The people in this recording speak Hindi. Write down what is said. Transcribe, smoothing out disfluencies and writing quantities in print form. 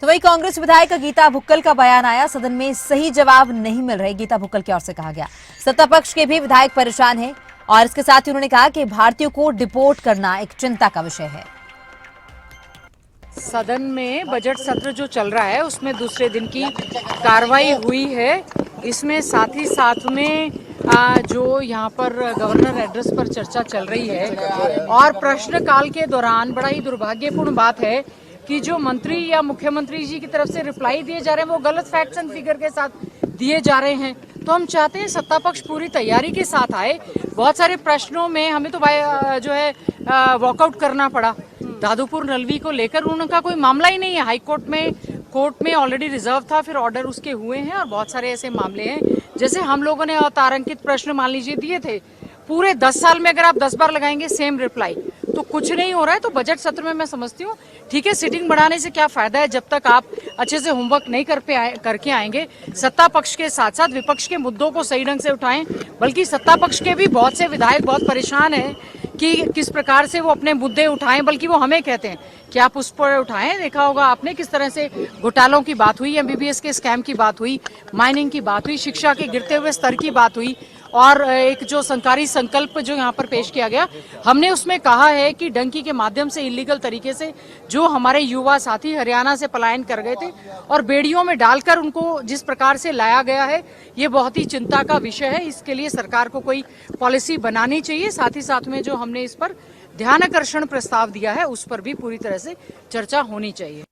तो वही कांग्रेस विधायक गीता भुक्कल का बयान आया। सदन में सही जवाब नहीं मिल रहे, गीता भुक्कल की ओर से कहा गया। सत्ता पक्ष के भी विधायक परेशान हैं और इसके साथ ही उन्होंने कहा कि भारतीयों को डिपोर्ट करना एक चिंता का विषय है। सदन में बजट सत्र जो चल रहा है उसमें दूसरे दिन की कार्रवाई हुई है। इसमें साथ ही साथ में जो यहाँ पर गवर्नर एड्रेस पर चर्चा चल रही है और प्रश्नकाल के दौरान बड़ा ही दुर्भाग्यपूर्ण बात है कि जो मंत्री या मुख्यमंत्री जी की तरफ से रिप्लाई दिए जा रहे हैं वो गलत फैक्ट्स एंड फिगर के साथ दिए जा रहे हैं। तो हम चाहते हैं सत्ता पक्ष पूरी तैयारी के साथ आए। बहुत सारे प्रश्नों में हमें तो जो है वॉकआउट करना पड़ा। दादूपुर नलवी को लेकर उनका कोई मामला ही नहीं है। हाई कोर्ट में ऑलरेडी रिजर्व था, फिर ऑर्डर उसके हुए हैं और बहुत सारे ऐसे मामले हैं। जैसे हम लोगों ने अतारांकित प्रश्न मान लीजिए दिए थे, पूरे 10 साल में अगर आप 10 बार लगाएंगे सेम रिप्लाई तो कुछ नहीं हो रहा है। तो बजट सत्र में मैं समझती हूँ ठीक है, सिटिंग बढ़ाने से क्या फायदा है जब तक आप अच्छे से होमवर्क नहीं करके आएंगे। सत्ता पक्ष के साथ साथ विपक्ष के मुद्दों को सही ढंग से उठाएं। बल्कि सत्ता पक्ष के भी बहुत से विधायक बहुत परेशान हैं कि किस प्रकार से वो अपने मुद्दे उठाएं, बल्कि वो हमें कहते हैं कि आप उस पर उठाएं। देखा होगा आपने किस तरह से घोटालों की बात हुई, एमबीबीएस के स्कैम की बात हुई, माइनिंग की बात हुई, शिक्षा के गिरते हुए स्तर की बात हुई और एक जो सरकारी संकल्प जो यहाँ पर पेश किया गया, हमने उसमें कहा है कि डंकी के माध्यम से इलीगल तरीके से जो हमारे युवा साथी हरियाणा से पलायन कर गए थे और बेड़ियों में डालकर उनको जिस प्रकार से लाया गया है, ये बहुत ही चिंता का विषय है। इसके लिए सरकार को कोई पॉलिसी बनानी चाहिए। साथ ही साथ में जो हमने इस पर ध्यानाकर्षण प्रस्ताव दिया है उस पर भी पूरी तरह से चर्चा होनी चाहिए।